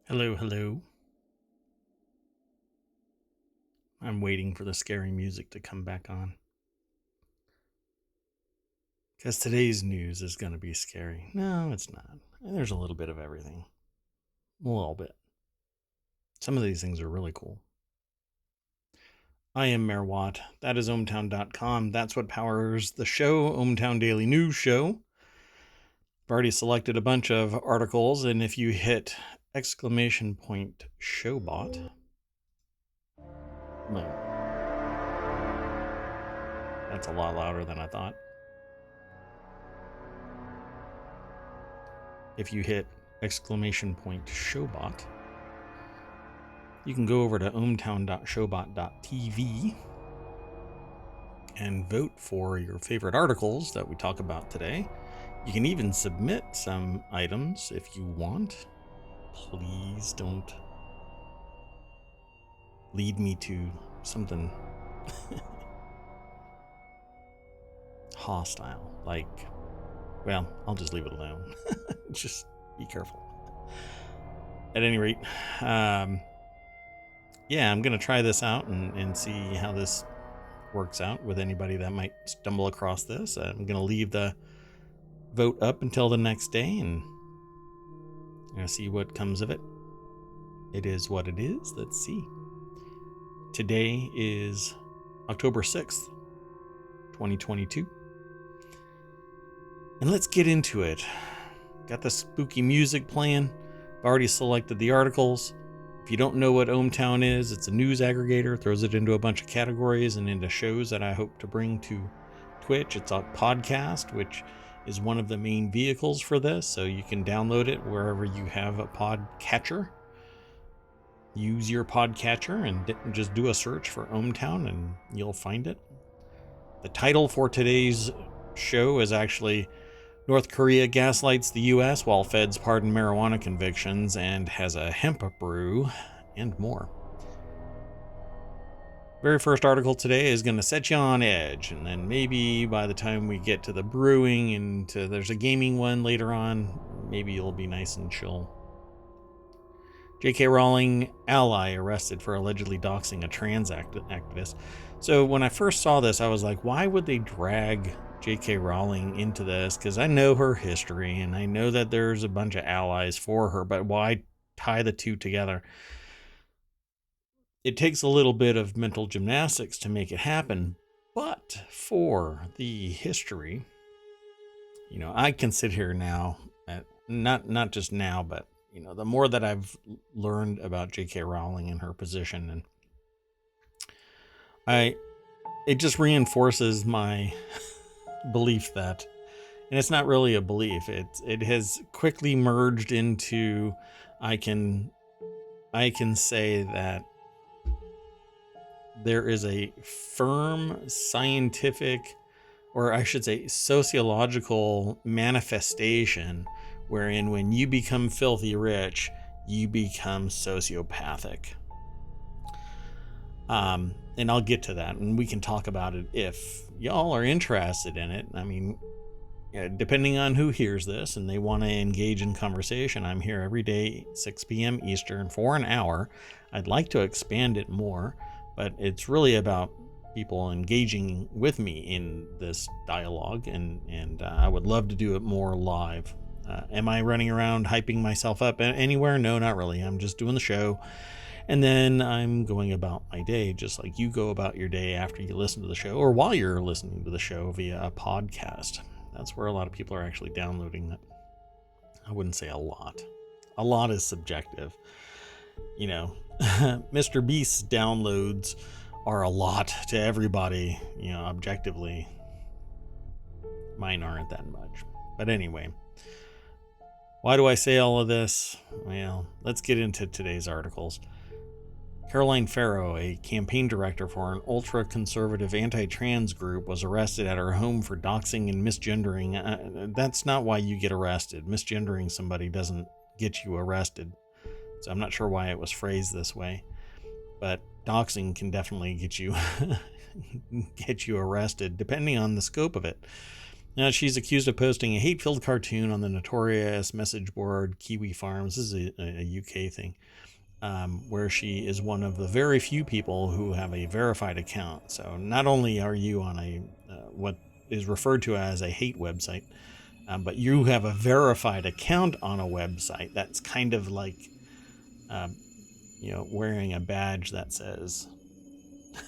Hello, hello. I'm waiting for the scary music to come back on. Because today's news is going to be scary. No, it's not. There's a little bit of everything. A little bit. Some of these things are really cool. I am Mayor Watt. That is ohmTown.com. That's what powers the show, ohmTown Daily News Show. I've already selected a bunch of articles, and if you hit !showbot, well, that's a lot louder than I thought. If you hit !showbot, you can go over to ohmTown.showbot.tv and vote for your favorite articles that we talk about today. You can even submit some items if you want. Please don't lead me to something hostile. Well, I'll just leave it alone. Just be careful. At any rate, I'm going to try this out and see how this works out with anybody that might stumble across this. I'm going to leave the vote up until the next day and see what comes of it. It is what it is. Let's see. Today is October 6th, 2022. And let's get into it. Got the spooky music playing. I've already selected the articles. If you don't know what ohmTown is, it's a news aggregator, throws it into a bunch of categories and into shows that I hope to bring to Twitch. It's a podcast, which is one of the main vehicles for this, so you can download it wherever you have a podcatcher. Use your podcatcher and just do a search for ohmTown and you'll find it. The title for today's show is actually North Korea Gaslights the US while feds pardon marijuana convictions, and has a hemp brew and more. Very first article today is going to set you on edge, and then maybe by the time we get to the brewing and there's a gaming one later on, maybe you'll be nice and chill. J.K. Rowling ally arrested for allegedly doxing a trans activist. So when I first saw this, I was like, why would they drag J.K. Rowling into this? Because I know her history and I know that there's a bunch of allies for her, but why tie the two together? It takes a little bit of mental gymnastics to make it happen, but for the history, I can sit here now, not just now, but the more that I've learned about J.K. Rowling and her position, and it just reinforces my belief that, and it's not really a belief, it has quickly merged into, I can say that there is a firm scientific, or I should say sociological manifestation wherein when you become filthy rich, you become sociopathic. And I'll get to that, and we can talk about it if y'all are interested in it. I mean, depending on who hears this and they want to engage in conversation, I'm here every day, 6 p.m. Eastern, for an hour. I'd like to expand it more, but it's really about people engaging with me in this dialogue, and I would love to do it more live. Am I running around hyping myself up anywhere? No, not really. I'm just doing the show. And then I'm going about my day, just like you go about your day after you listen to the show, or while you're listening to the show via a podcast. That's where a lot of people are actually downloading it. I wouldn't say a lot. A lot is subjective. Mr. Beast's downloads are a lot to everybody, objectively. Mine aren't that much. But anyway, why do I say all of this? Well, let's get into today's articles. Caroline Farrow, a campaign director for an ultra-conservative anti-trans group, was arrested at her home for doxing and misgendering. That's not why you get arrested. Misgendering somebody doesn't get you arrested. So I'm not sure why it was phrased this way. But doxing can definitely get you arrested, depending on the scope of it. Now, she's accused of posting a hate-filled cartoon on the notorious message board Kiwi Farms. This is a UK thing, where she is one of the very few people who have a verified account. So not only are you on a what is referred to as a hate website, but you have a verified account on a website. That's kind of like, wearing a badge that says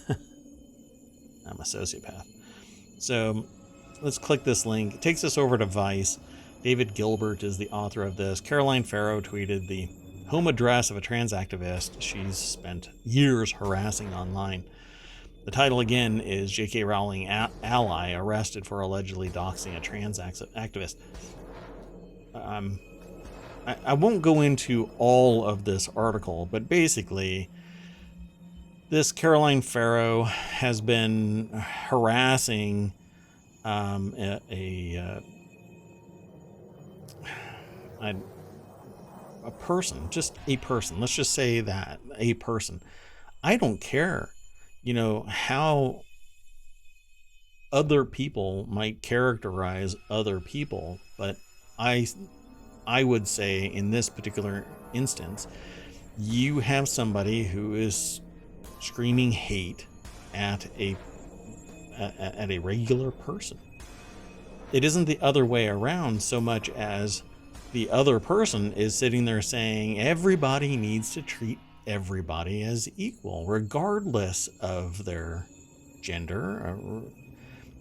I'm a sociopath. So let's click this link. It takes us over to Vice. David Gilbert is the author of this. Caroline Farrow tweeted the home address of a trans activist she's spent years harassing online. The title again is J.K. Rowling ally arrested for allegedly doxing a trans activist. I won't go into all of this article, but basically, this Caroline Farrow has been harassing a person, just a person. Let's just say that, a person. I don't care, how other people might characterize other people, but I would say in this particular instance, you have somebody who is screaming hate at a regular person. It isn't the other way around so much as the other person is sitting there saying everybody needs to treat everybody as equal, regardless of their gender, or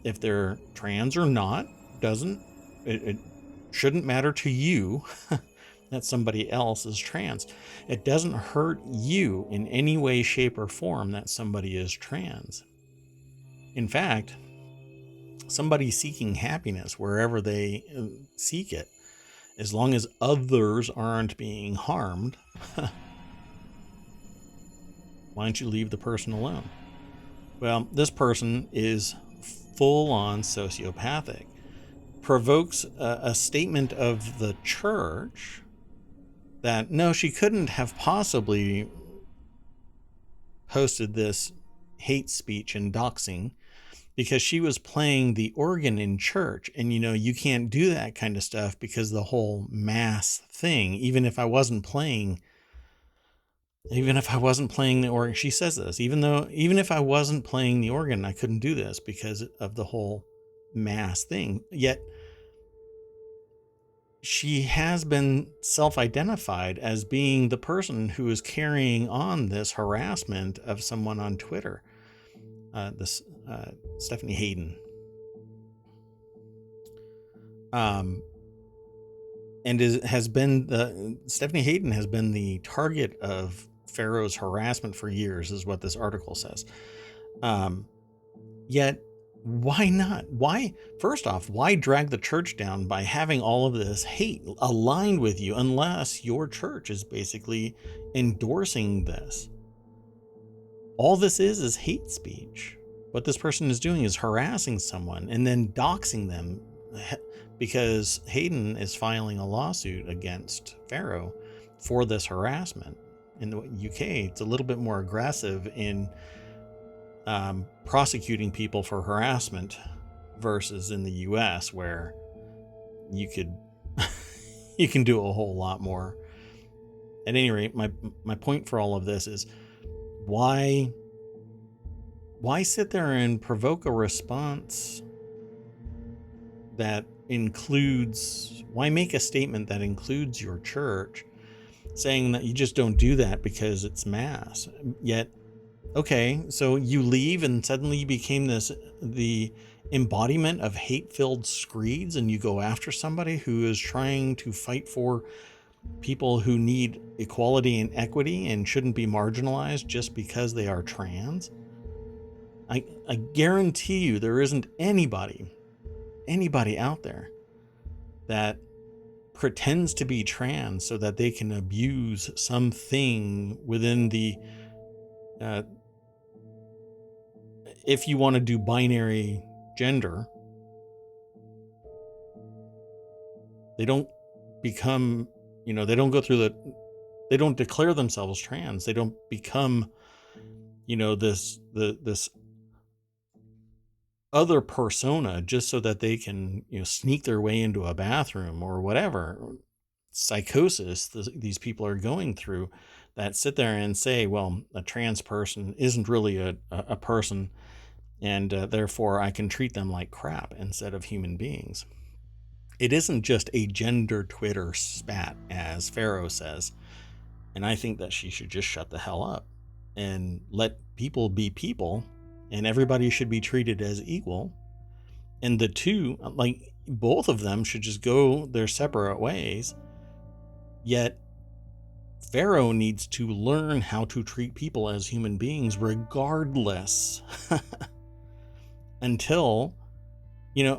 if they're trans or not. It shouldn't matter to you that somebody else is trans. It doesn't hurt you in any way, shape, or form that somebody is trans. In fact, somebody seeking happiness wherever they seek it, as long as others aren't being harmed, why don't you leave the person alone? Well, this person is full-on sociopathic. Provokes a statement of the church that no, she couldn't have possibly posted this hate speech and doxing because she was playing the organ in church. And you can't do that kind of stuff because the whole mass thing, even if I wasn't playing the organ, she says this, even if I wasn't playing the organ, I couldn't do this because of the whole mass thing. Yet she has been self-identified as being the person who is carrying on this harassment of someone on Twitter. Stephanie Hayden. Stephanie Hayden has been the target of Farrow's harassment for years, is what this article says. Yet, why not? First off, why drag the church down by having all of this hate aligned with you unless your church is basically endorsing this? All this is hate speech. What this person is doing is harassing someone and then doxing them, because Hayden is filing a lawsuit against Farrow for this harassment. In the UK, it's a little bit more aggressive in prosecuting people for harassment versus in the US, where you can do a whole lot more. At any rate, my point for all of this is why sit there and provoke a response that includes, why make a statement that includes your church, saying that you just don't do that because it's mass? Yet, okay, so you leave and suddenly you became the embodiment of hate-filled screeds, and you go after somebody who is trying to fight for people who need equality and equity and shouldn't be marginalized just because they are trans. I guarantee you there isn't anybody out there that pretends to be trans so that they can abuse something within the if you want to do binary gender. They don't become, they don't go through they don't declare themselves trans. They don't become, this other persona just so that they can, sneak their way into a bathroom or whatever psychosis these people are going through, that sit there and say, well, a trans person isn't really a person, and therefore I can treat them like crap instead of human beings. It isn't just a gender Twitter spat, as Farrow says, and I think that she should just shut the hell up and let people be people, and everybody should be treated as equal. And the two, like, both of them should just go their separate ways. Yet Farrow needs to learn how to treat people as human beings regardless. Until,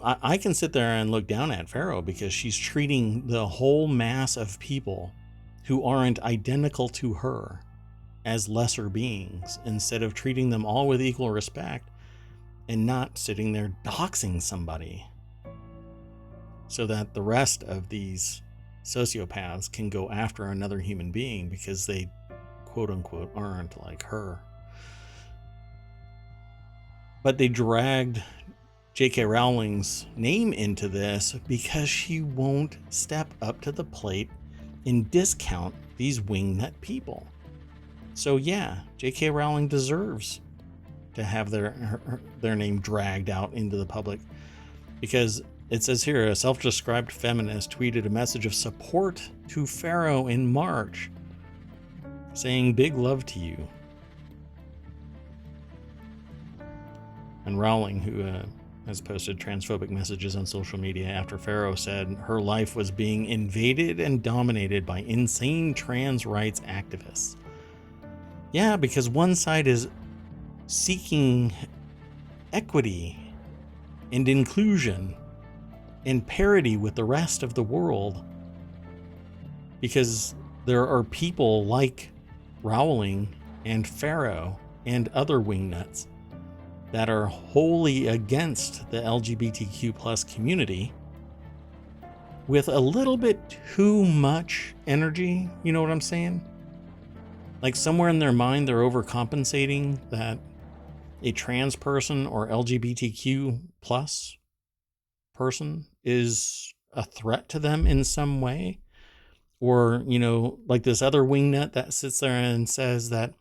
I can sit there and look down at Farrow because she's treating the whole mass of people who aren't identical to her as lesser beings, instead of treating them all with equal respect and not sitting there doxing somebody so that the rest of these sociopaths can go after another human being because they, quote unquote, aren't like her. But they dragged J.K. Rowling's name into this because she won't step up to the plate and discount these wingnut people. So yeah, J.K. Rowling deserves to have their name dragged out into the public, because it says here, a self-described feminist tweeted a message of support to Farrow in March, saying, "Big love to you." And Rowling, who has posted transphobic messages on social media after Farrow said her life was being invaded and dominated by insane trans rights activists. Yeah, because one side is seeking equity and inclusion and parity with the rest of the world, because there are people like Rowling and Farrow and other wingnuts that are wholly against the LGBTQ plus community with a little bit too much energy. You know what I'm saying? Like, somewhere in their mind, they're overcompensating that a trans person or LGBTQ plus person is a threat to them in some way. Or, like this other wingnut that sits there and says that,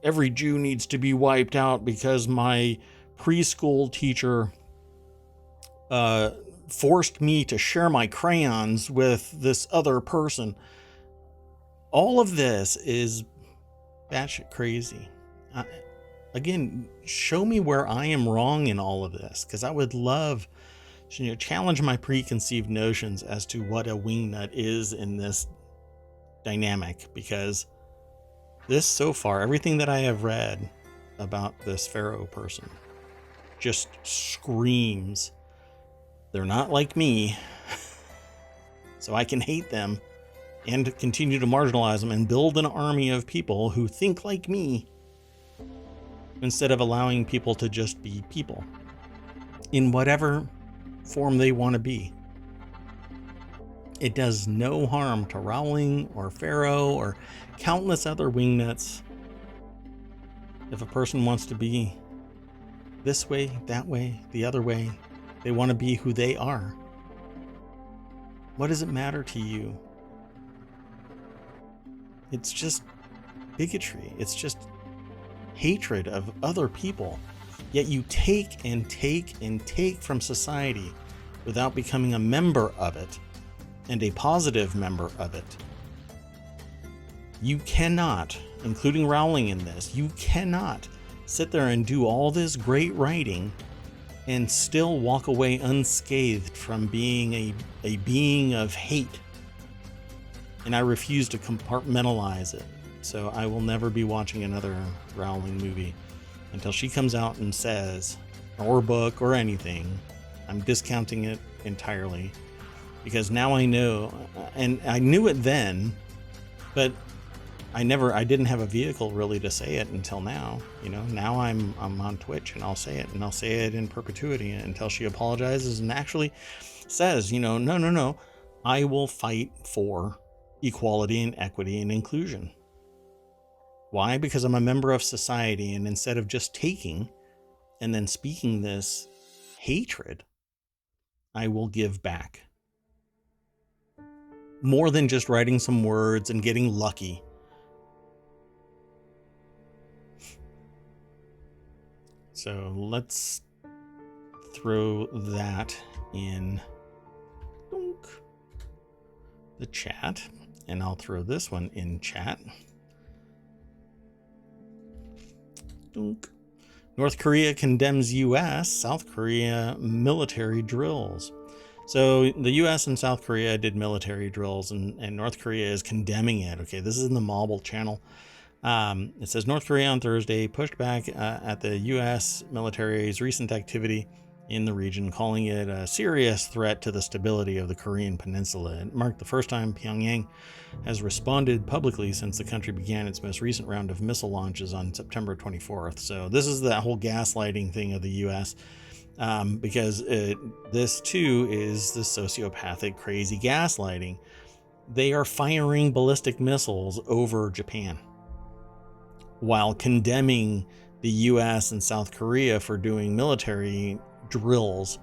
every Jew needs to be wiped out because my preschool teacher forced me to share my crayons with this other person. All of this is batshit crazy. Again, show me where I am wrong in all of this, because I would love to challenge my preconceived notions as to what a wingnut is in this dynamic, because this, so far, everything that I have read about this Farrow person just screams they're not like me, so I can hate them and continue to marginalize them and build an army of people who think like me, instead of allowing people to just be people in whatever form they want to be. It does no harm to Rowling or Farrow or countless other wingnuts if a person wants to be this way, that way, the other way. They want to be who they are. What does it matter to you? It's just bigotry. It's just hatred of other people. Yet you take and take and take from society without becoming a member of it, and a positive member of it. You cannot, including Rowling in this, you cannot sit there and do all this great writing and still walk away unscathed from being a being of hate. And I refuse to compartmentalize it. So I will never be watching another Rowling movie until she comes out and says, or book or anything. I'm discounting it entirely, because now I know, and I knew it then, but I didn't have a vehicle really to say it until now. Now I'm on Twitch, and I'll say it, and I'll say it in perpetuity until she apologizes and actually says, no, I will fight for equality and equity and inclusion. Why? Because I'm a member of society, and instead of just taking, and then speaking this hatred, I will give back. More than just writing some words and getting lucky. So let's throw that in the chat, and I'll throw this one in chat. North Korea condemns US, South Korea military drills. So the US and South Korea did military drills, and North Korea is condemning it. Okay, this is in the Mobile channel. It says North Korea on Thursday pushed back at the US military's recent activity in the region, calling it a serious threat to the stability of the Korean peninsula. It marked the first time Pyongyang has responded publicly since the country began its most recent round of missile launches on September 24th. So this is that whole gaslighting thing of the US, because this too is the sociopathic, crazy gaslighting. They are firing ballistic missiles over Japan while condemning the US and South Korea for doing military drills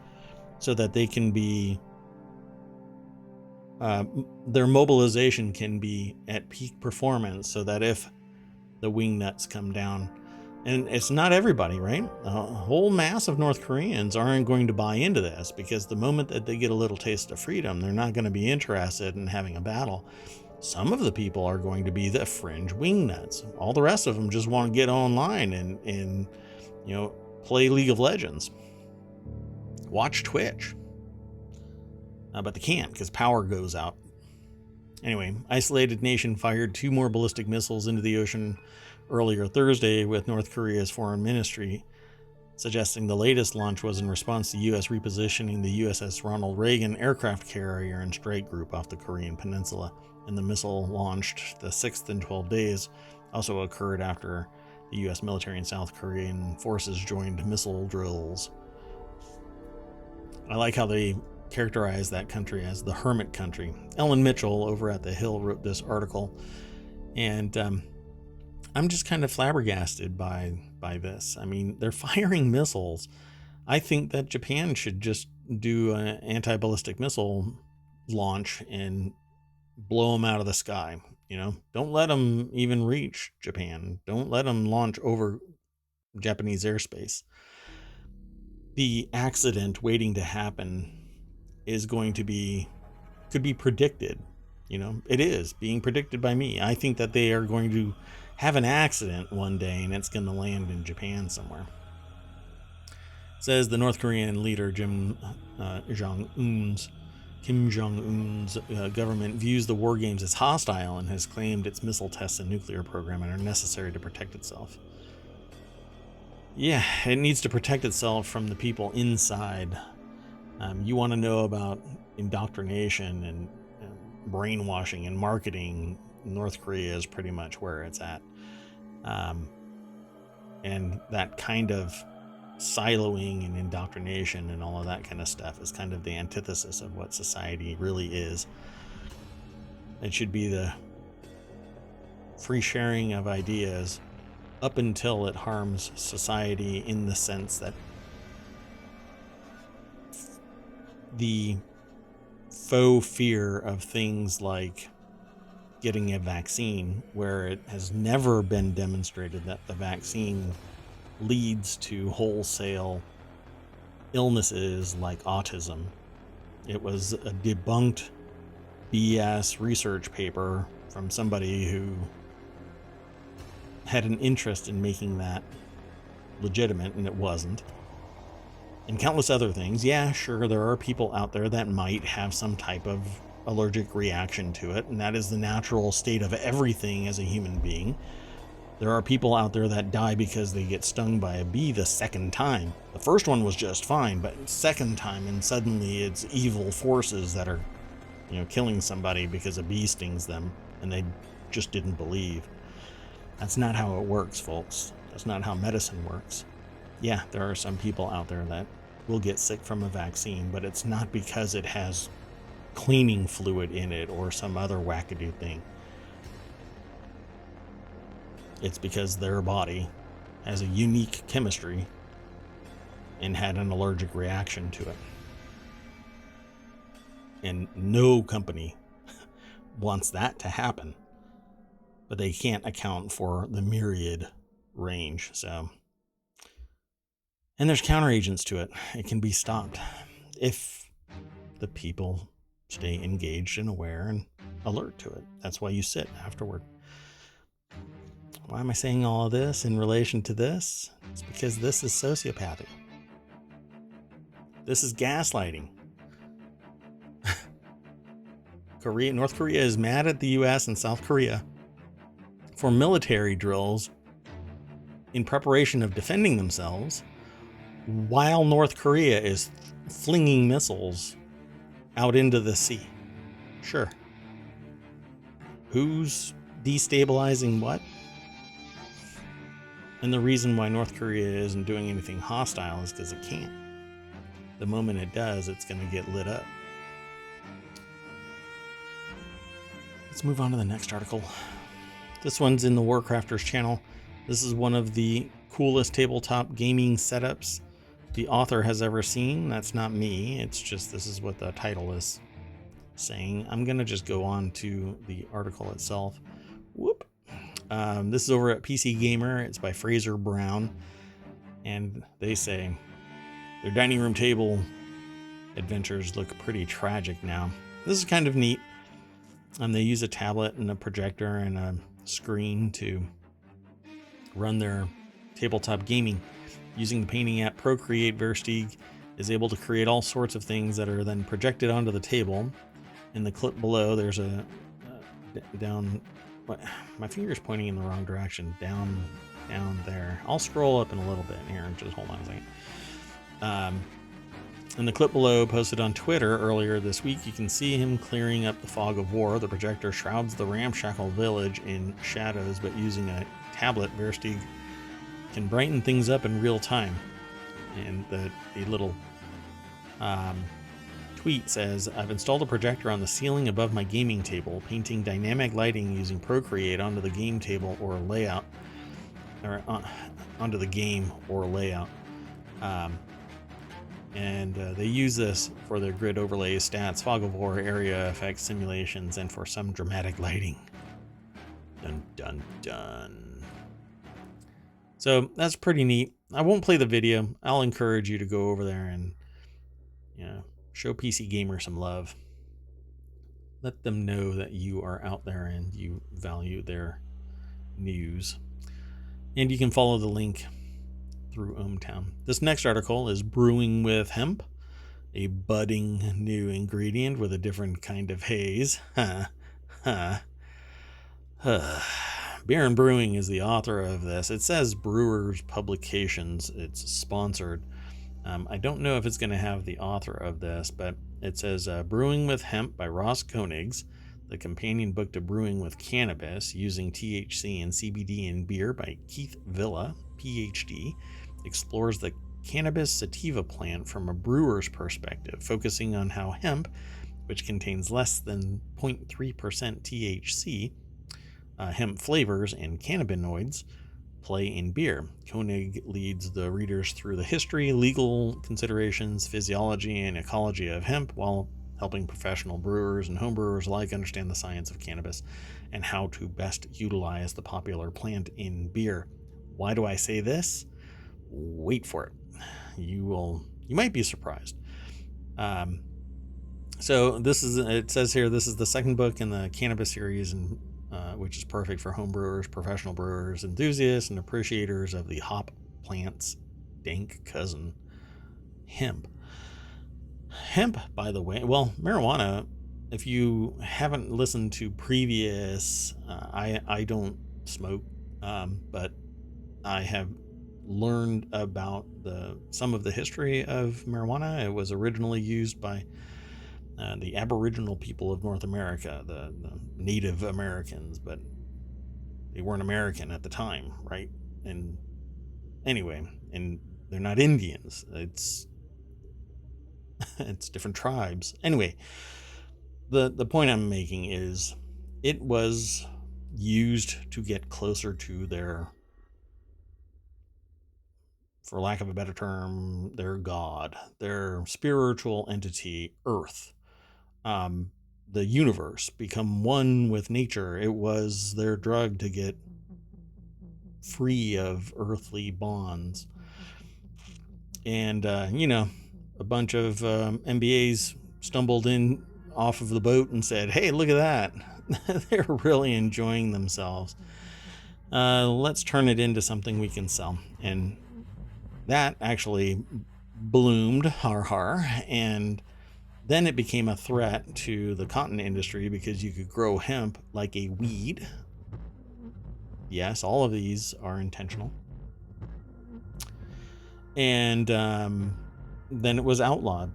so that they can be their mobilization can be at peak performance, so that if the wing nuts come down, and it's not everybody, right? A whole mass of North Koreans aren't going to buy into this, because the moment that they get a little taste of freedom, they're not going to be interested in having a battle. Some of the people are going to be the fringe wing nuts. All the rest of them just want to get online and play League of Legends, watch Twitch. But they can't because power goes out. Anyway, isolated nation fired 2 more ballistic missiles into the ocean earlier Thursday, with North Korea's foreign ministry suggesting the latest launch was in response to U.S. repositioning the USS Ronald Reagan aircraft carrier and strike group off the Korean peninsula. And the missile, launched the 6th in 12 days, also occurred after the U.S. military and South Korean forces joined missile drills. I like how they characterize that country as the hermit country. Ellen Mitchell over at The Hill wrote this article, and I'm just kind of flabbergasted by this. I mean, they're firing missiles. I think that Japan should just do an anti-ballistic missile launch and blow them out of the sky. Don't let them even reach Japan. Don't let them launch over Japanese airspace. The accident waiting to happen is could be predicted. It is being predicted by me. I think that they are going to have an accident one day and it's going to land in Japan somewhere. It says the North Korean leader Kim Jong-un's government views the war games as hostile and has claimed its missile tests and nuclear program are necessary to protect itself. Yeah, it needs to protect itself from the people inside. You want to know about indoctrination and brainwashing and marketing, North Korea is pretty much where it's at. And that kind of siloing and indoctrination and all of that kind of stuff is kind of the antithesis of what society really is. It should be the free sharing of ideas up until it harms society, in the sense that the faux fear of things like getting a vaccine, where it has never been demonstrated that the vaccine leads to wholesale illnesses like autism. It was a debunked BS research paper from somebody who had an interest in making that legitimate, and it wasn't. And countless other things. Yeah, sure, there are people out there that might have some type of allergic reaction to it, and that is the natural state of everything as a human being. There are people out there that die because they get stung by a bee the second time. The first one was just fine, but second time, and suddenly it's evil forces that are, killing somebody because a bee stings them, and they just didn't believe. That's not how it works, folks. That's not how medicine works. Yeah, there are some people out there that will get sick from a vaccine, but it's not because it has cleaning fluid in it or some other wackadoo thing. It's because their body has a unique chemistry and had an allergic reaction to it. And no company wants that to happen, but they can't account for the myriad range. So, and there's counteragents to it. It can be stopped if the people stay engaged and aware and alert to it. That's why you sit afterward. Why am I saying all of this in relation to this? It's because this is sociopathy. This is gaslighting. North Korea is mad at the US and South Korea for military drills in preparation of defending themselves, while North Korea is flinging missiles out into the sea. Sure. Who's destabilizing what? And the reason why North Korea isn't doing anything hostile is because it can't. The moment it does, it's going to get lit up. Let's move on to the next article. This one's in the Warcrafters channel. This is one of the coolest tabletop gaming setups the author has ever seen. That's not me. It's just, this is what the title is saying. I'm going to just go on to the article itself. Whoop. This is over at PC Gamer. It's by Fraser Brown. And they say their dining room table adventures look pretty tragic now. This is kind of neat. They use a tablet and a projector and a screen to run their tabletop gaming. Using the painting app Procreate, Versteeg is able to create all sorts of things that are then projected onto the table. In the clip below, there's a down. My finger's pointing in the wrong direction. Down there. I'll scroll up in a little bit here. Just hold on a second. In the clip below, posted on Twitter earlier this week, you can see him clearing up the fog of war. The projector shrouds the ramshackle village in shadows, but using a tablet, Versteeg can brighten things up in real time. And the little tweet says, I've installed a projector on the ceiling above my gaming table, painting dynamic lighting using Procreate onto the game table or layout, or onto the game or layout. And they use this for their grid overlays, stats, fog of war, area effects, simulations, and for some dramatic lighting. Dun, dun, dun. So that's pretty neat. I won't play the video. I'll encourage you to go over there and, show PC Gamer some love. Let them know that you are out there and you value their news. And you can follow the link through ohmTown. This next article is Brewing with Hemp, a budding new ingredient with a different kind of haze. Beer and Brewing is the author of this. It says Brewers Publications. It's sponsored. I don't know if it's going to have the author of this, but it says Brewing with Hemp by Ross Koenigs, the companion book to Brewing with Cannabis, using THC and CBD in beer by Keith Villa, PhD, explores the cannabis sativa plant from a brewer's perspective, focusing on how hemp, which contains less than 0.3% THC, hemp flavors, and cannabinoids play in beer. Koenig leads the readers through the history, legal considerations, physiology, and ecology of hemp, while helping professional brewers and homebrewers alike understand the science of cannabis and how to best utilize the popular plant in beer. Why do I say this? Wait for it. You might be surprised. So it says here, this is the second book in the cannabis series, and which is perfect for home brewers, professional brewers, enthusiasts, and appreciators of the hop plant's dank cousin, hemp. Hemp, by the way, well, marijuana, if you haven't listened to previous, I don't smoke, but I have learned about some of the history of marijuana. It was originally used by the Aboriginal people of North America, the Native Americans, but they weren't American at the time, right? And anyway, and they're not Indians. It's different tribes. Anyway, the point I'm making is it was used to get closer to their for lack of a better term, their god, their spiritual entity, Earth, the universe, become one with nature. It was their drug to get free of earthly bonds. And, a bunch of MBAs stumbled in off of the boat and said, hey, look at that. They're really enjoying themselves. Let's turn it into something we can sell. And that actually bloomed, and then it became a threat to the cotton industry because you could grow hemp like a weed. Yes, all of these are intentional. And then it was outlawed.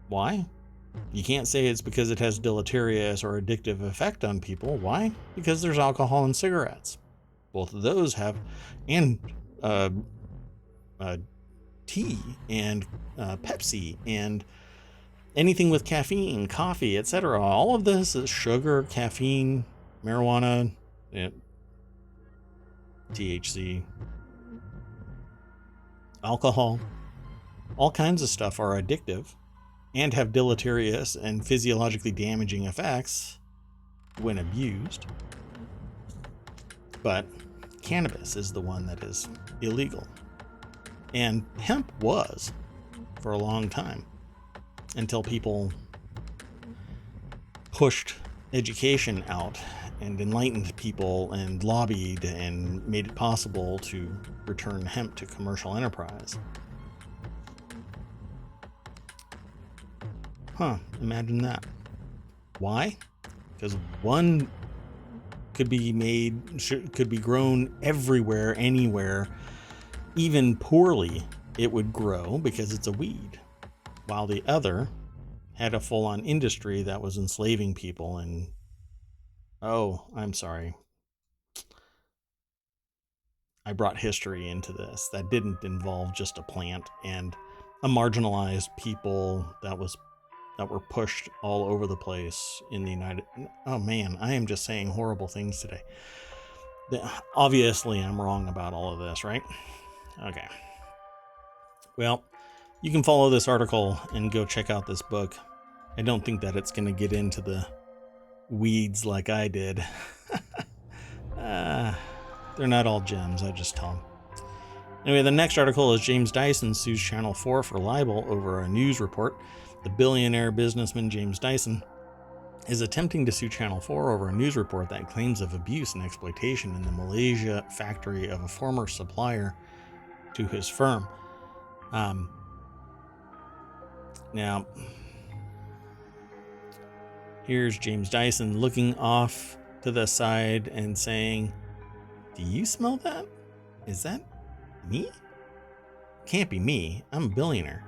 Why? You can't say it's because it has deleterious or addictive effect on people. Why? Because there's alcohol in cigarettes. Both of those have, and tea and Pepsi and anything with caffeine, coffee, etc. All of this is sugar, caffeine, marijuana, THC, alcohol. All kinds of stuff are addictive and have deleterious and physiologically damaging effects when abused. But cannabis is the one that is illegal. And hemp was for a long time, until people pushed education out and enlightened people and lobbied and made it possible to return hemp to commercial enterprise. Imagine that. Why? Because one could be grown everywhere, anywhere, even poorly it would grow because it's a weed, while the other had a full-on industry that was enslaving people. And I'm sorry, I brought history into this that didn't involve just a plant and a marginalized people that were pushed all over the place in the United. Oh man, I am just saying horrible things today. Obviously, I'm wrong about all of this, right? Okay. Well, you can follow this article and go check out this book. I don't think that it's going to get into the weeds like I did. They're not all gems, I just tell them. Anyway, the next article is James Dyson sues Channel 4 for libel over a news report. The billionaire businessman James Dyson is attempting to sue Channel 4 over a news report that claims of abuse and exploitation in the Malaysia factory of a former supplier to his firm. Now, here's James Dyson looking off to the side and saying, "Do you smell that? Is that me? Can't be me. I'm a billionaire."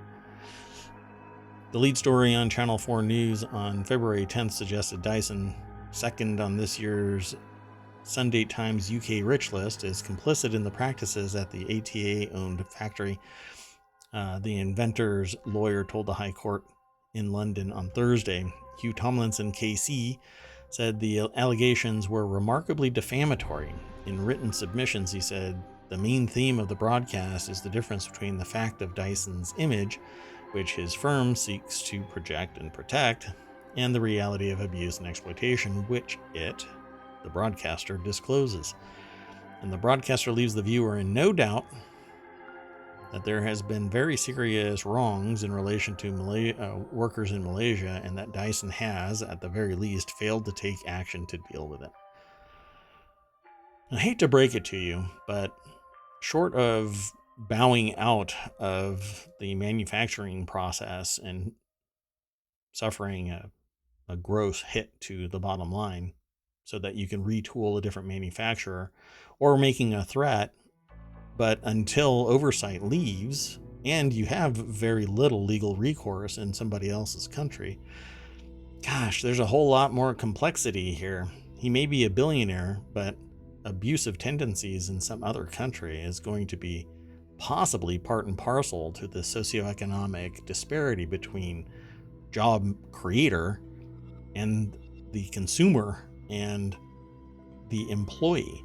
The lead story on Channel 4 News on February 10th suggested Dyson, second on this year's Sunday Times UK Rich List, is complicit in the practices at the ATA-owned factory. The inventor's lawyer told the High Court in London on Thursday. Hugh Tomlinson, KC, said the allegations were remarkably defamatory. In written submissions, he said, the main theme of the broadcast is the difference between the fact of Dyson's image, which his firm seeks to project and protect, and the reality of abuse and exploitation, which it, the broadcaster, discloses. And the broadcaster leaves the viewer in no doubt that there has been very serious wrongs in relation to workers in Malaysia, and that Dyson has, at the very least, failed to take action to deal with it. I hate to break it to you, but short of bowing out of the manufacturing process and suffering a gross hit to the bottom line so that you can retool a different manufacturer, or making a threat, but until oversight leaves and you have very little legal recourse in somebody else's country, gosh, there's a whole lot more complexity here. He may be a billionaire, but abusive tendencies in some other country is going to be possibly part and parcel to the socioeconomic disparity between job creator and the consumer and the employee.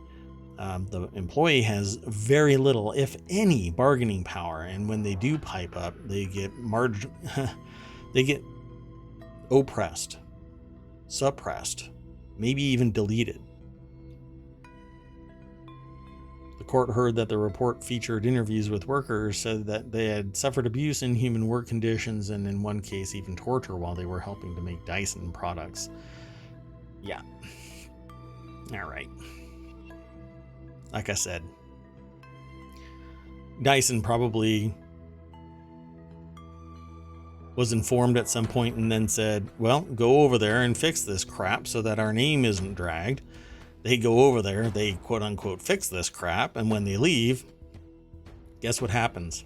The employee has very little, if any, bargaining power, and when they do pipe up, they get they get oppressed, suppressed, maybe even deleted. The court heard that the report featured interviews with workers, said that they had suffered abuse, inhuman work conditions, and in one case even torture while they were helping to make Dyson products. Yeah. All right. Like I said, Dyson probably was informed at some point and then said, well, go over there and fix this crap so that our name isn't dragged. They go over there, they quote unquote fix this crap, and when they leave, guess what happens?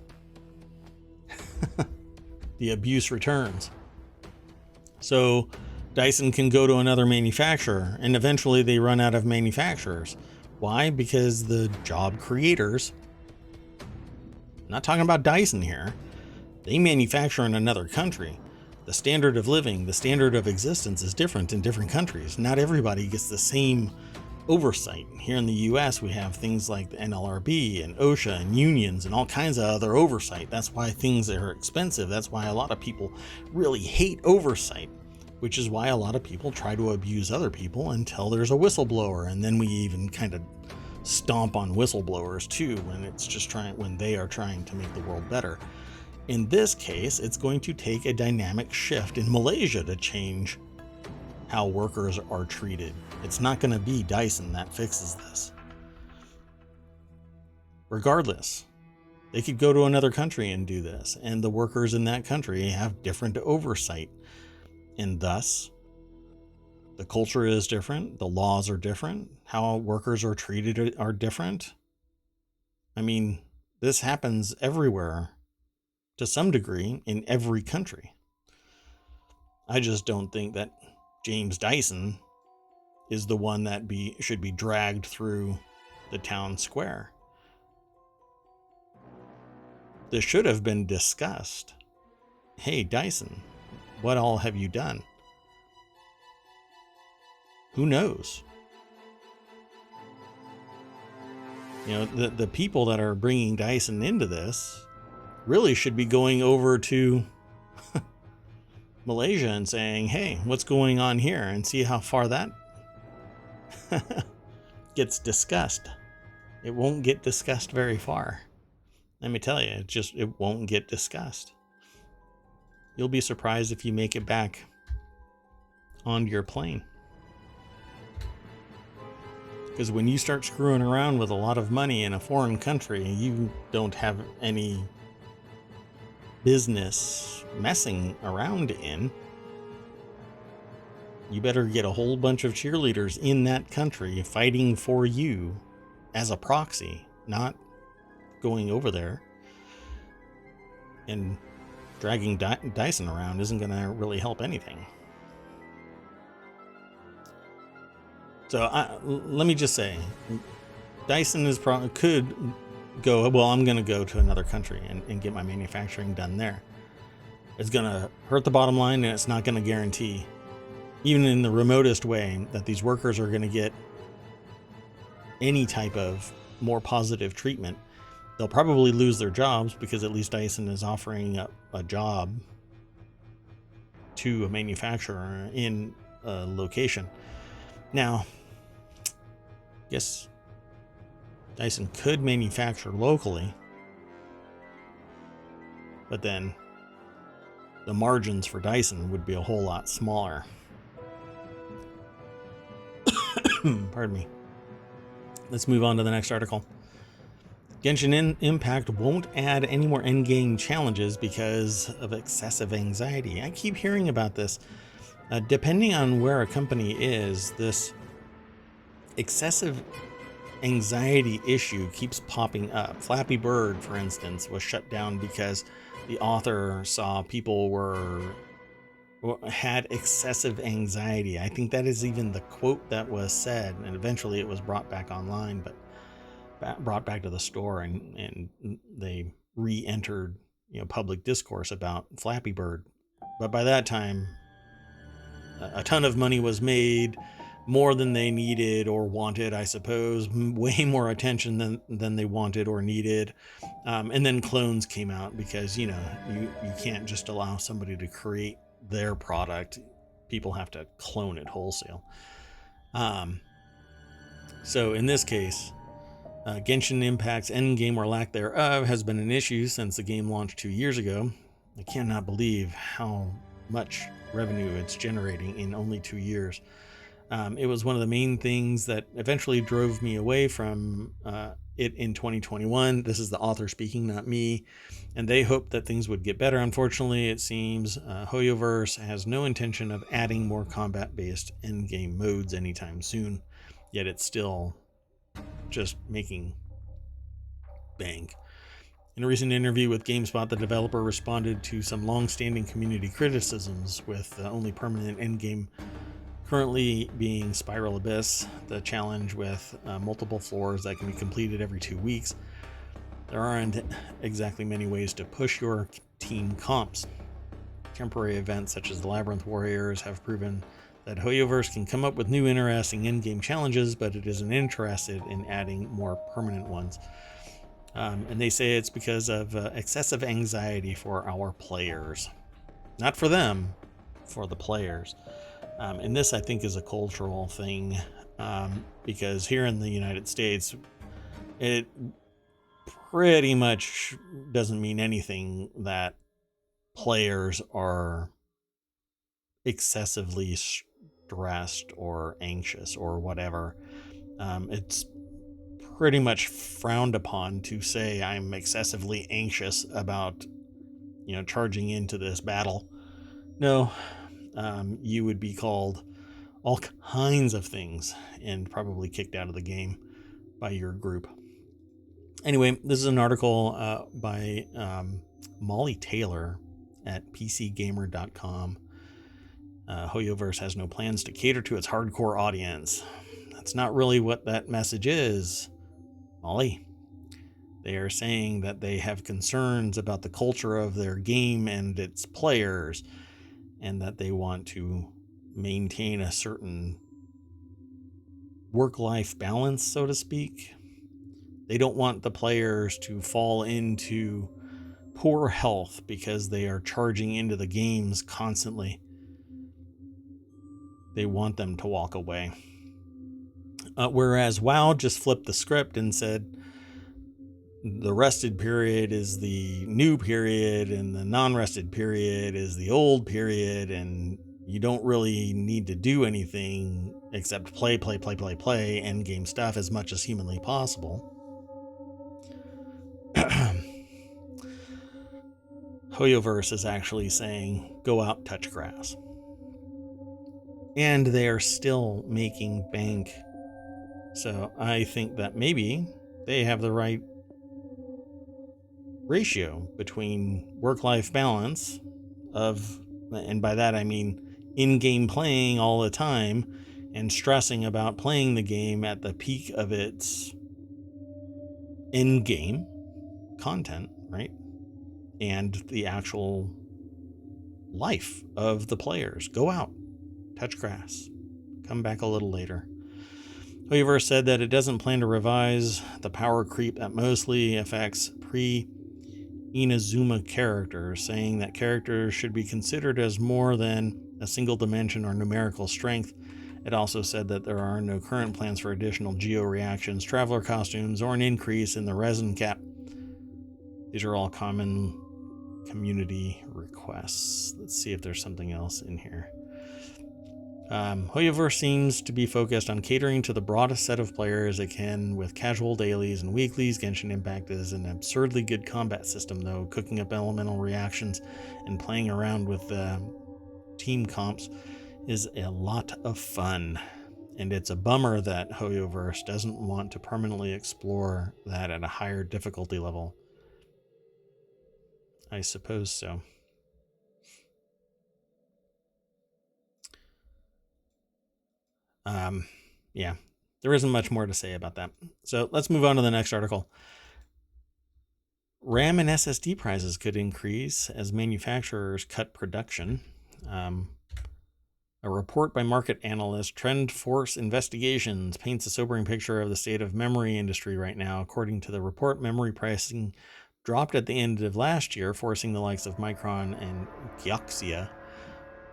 The abuse returns. So Dyson can go to another manufacturer, and eventually they run out of manufacturers. Why? Because the job creators, I'm not talking about Dyson here, they manufacture in another country. The standard of living, the standard of existence is different in different countries. Not everybody gets the same oversight. Here in the US, we have things like the NLRB and OSHA and unions and all kinds of other oversight. That's why things are expensive. That's why a lot of people really hate oversight, which is why a lot of people try to abuse other people until there's a whistleblower. And then we even kind of stomp on whistleblowers too, when they are trying to make the world better. In this case, it's going to take a dynamic shift in Malaysia to change how workers are treated. It's not going to be Dyson that fixes this. Regardless, they could go to another country and do this, and the workers in that country have different oversight. And thus, the culture is different, the laws are different, how workers are treated are different. I mean, this happens everywhere to some degree in every country. I just don't think that James Dyson is the one that should be dragged through the town square. This should have been discussed. Hey, Dyson, what all have you done? Who knows? You know, the people that are bringing Dyson into this really should be going over to Malaysia and saying, hey, what's going on here? And see how far that gets discussed. It won't get discussed very far. Let me tell you, it won't get discussed. You'll be surprised if you make it back onto your plane. Because when you start screwing around with a lot of money in a foreign country, you don't have any business messing around in. You better get a whole bunch of cheerleaders in that country fighting for you as a proxy, not going over there and dragging Dyson around isn't going to really help anything. So let me just say, Dyson could go, well, I'm going to go to another country and get my manufacturing done there. It's going to hurt the bottom line, and it's not going to guarantee, even in the remotest way, that these workers are going to get any type of more positive treatment. They'll probably lose their jobs because at least Dyson is offering up a job to a manufacturer in a location. Now, I guess Dyson could manufacture locally, but then the margins for Dyson would be a whole lot smaller. Pardon me. Let's move on to the next article. Genshin Impact won't add any more endgame challenges because of excessive anxiety. I keep hearing about this. Depending on where a company is, this excessive anxiety issue keeps popping up. Flappy Bird, for instance, was shut down because the author saw people had excessive anxiety. I think that is even the quote that was said, and eventually it was brought back online, but brought back to the store, and they re-entered public discourse about Flappy Bird. But by that time, a ton of money was made. more than they needed or wanted, I suppose, way more attention than they wanted or needed. And then clones came out because, you can't just allow somebody to create their product. People have to clone it wholesale. So in this case, Genshin Impact's endgame or lack thereof has been an issue since the game launched 2 years ago. I cannot believe how much revenue it's generating in only 2 years. It was one of the main things that eventually drove me away from it in 2021. This is the author speaking, not me. And they hoped that things would get better. Unfortunately, it seems Hoyoverse has no intention of adding more combat-based endgame modes anytime soon. Yet it's still just making bank. In a recent interview with GameSpot, the developer responded to some long-standing community criticisms, with the only permanent endgame currently being Spiral Abyss, the challenge with multiple floors that can be completed every 2 weeks. There aren't exactly many ways to push your team comps. Temporary events such as the Labyrinth Warriors have proven that Hoyoverse can come up with new interesting in-game challenges, but it isn't interested in adding more permanent ones. And they say it's because of excessive anxiety for our players. Not for them, for the players. And this, I think, is a cultural thing, because here in the United States, it pretty much doesn't mean anything that players are excessively stressed or anxious or whatever. It's pretty much frowned upon to say I'm excessively anxious about, charging into this battle. No, you would be called all kinds of things and probably kicked out of the game by your group. Anyway, this is an article by Molly Taylor at pcgamer.com. Hoyoverse has no plans to cater to its hardcore audience. That's not really what that message is, Molly. They are saying that they have concerns about the culture of their game and its players, and that they want to maintain a certain work-life balance, so to speak. They don't want the players to fall into poor health because they are charging into the games constantly. They want them to walk away. Whereas WoW just flipped the script and said the rested period is the new period and the non-rested period is the old period, and you don't really need to do anything except play end game stuff as much as humanly possible. Hoyoverse is actually saying, go out, touch grass. And they are still making bank. So I think that maybe they have the right ratio between work-life balance and by that I mean in-game playing all the time and stressing about playing the game at the peak of its in-game content, right? And the actual life of the players. Go out, touch grass, come back a little later. However, said that it doesn't plan to revise the power creep that mostly affects pre-Inazuma characters, saying that characters should be considered as more than a single dimension or numerical strength. It also said that there are no current plans for additional geo-reactions, traveler costumes, or an increase in the resin cap. These are all common community requests. Let's see if there's something else in here. Hoyoverse seems to be focused on catering to the broadest set of players it can with casual dailies and weeklies. Genshin Impact is an absurdly good combat system, though. Cooking up elemental reactions and playing around with team comps is a lot of fun. And it's a bummer that Hoyoverse doesn't want to permanently explore that at a higher difficulty level. I suppose so. Yeah, there isn't much more to say about that. So let's move on to the next article. RAM and SSD prices could increase as manufacturers cut production. A report by market analyst Trend Force Investigations paints a sobering picture of the state of memory industry right now. According to the report, memory pricing dropped at the end of last year, forcing the likes of Micron and Kioxia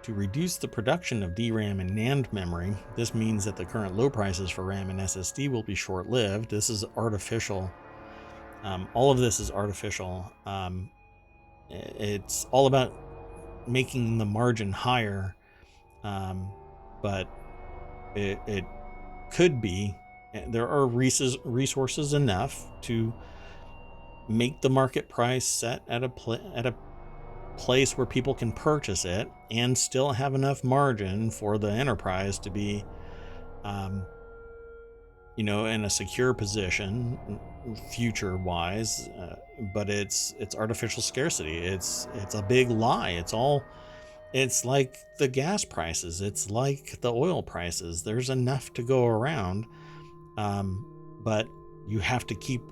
to reduce the production of DRAM and NAND memory. This means that the current low prices for RAM and SSD will be short-lived. This is artificial. All of this is artificial. It's all about making the margin higher, but it could be. There are resources enough to make the market price set at a place where people can purchase it and still have enough margin for the enterprise to be, in a secure position future-wise. But it's artificial scarcity. It's a big lie. It's like the gas prices. It's like the oil prices. There's enough to go around, but you have to keep.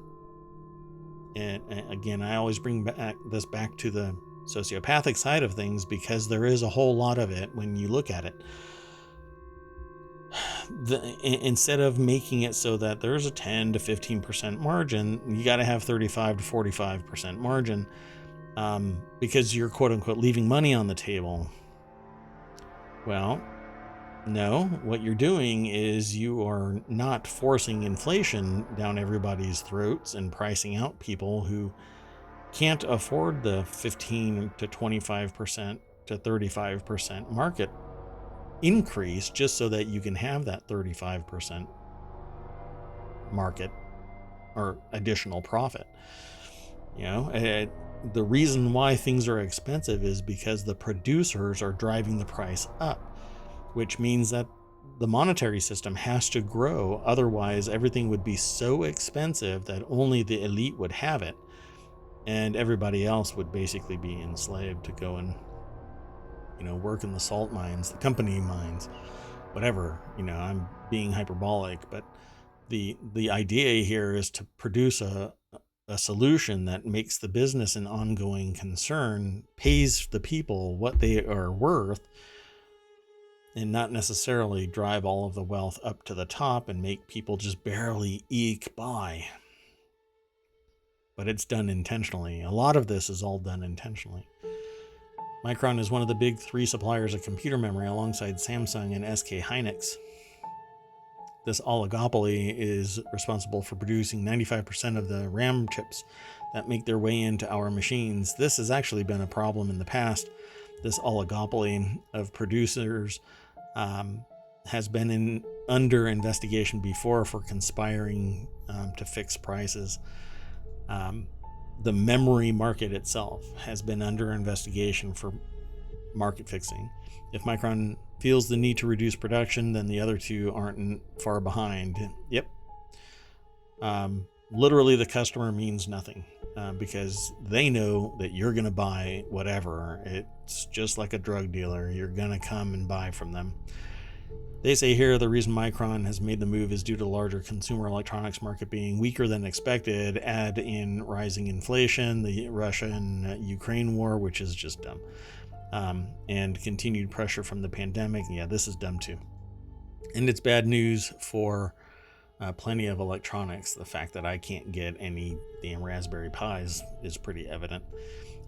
And again, I always bring this back to the sociopathic side of things, because there is a whole lot of it when you look at it. Instead of making it so that there's a 10 to 15% margin, you got to have 35 to 45% margin, because you're quote unquote leaving money on the table. Well, no, what you're doing is you are not forcing inflation down everybody's throats and pricing out people who can't afford the 15 to 25% to 35% market increase just so that you can have that 35% market or additional profit. The reason why things are expensive is because the producers are driving the price up, which means that the monetary system has to grow. Otherwise, everything would be so expensive that only the elite would have it, and everybody else would basically be enslaved to go and, work in the salt mines, the company mines, whatever. I'm being hyperbolic, but the idea here is to produce a solution that makes the business an ongoing concern, pays the people what they are worth, and not necessarily drive all of the wealth up to the top and make people just barely eke by. But it's done intentionally. A lot of this is all done intentionally. Micron is one of the big three suppliers of computer memory alongside Samsung and SK Hynix. This oligopoly is responsible for producing 95% of the RAM chips that make their way into our machines. This has actually been a problem in the past. This oligopoly of producers has been under investigation before for conspiring to fix prices. The memory market itself has been under investigation for market fixing. If Micron feels the need to reduce production, then the other two aren't far behind. Yep. Literally, the customer means nothing because they know that you're going to buy whatever. It's just like a drug dealer. You're going to come and buy from them. They say here the reason Micron has made the move is due to the larger consumer electronics market being weaker than expected, add in rising inflation, the Russia and Ukraine war, which is just dumb, and continued pressure from the pandemic. Yeah, this is dumb too. And it's bad news for plenty of electronics. The fact that I can't get any damn Raspberry Pis is pretty evident.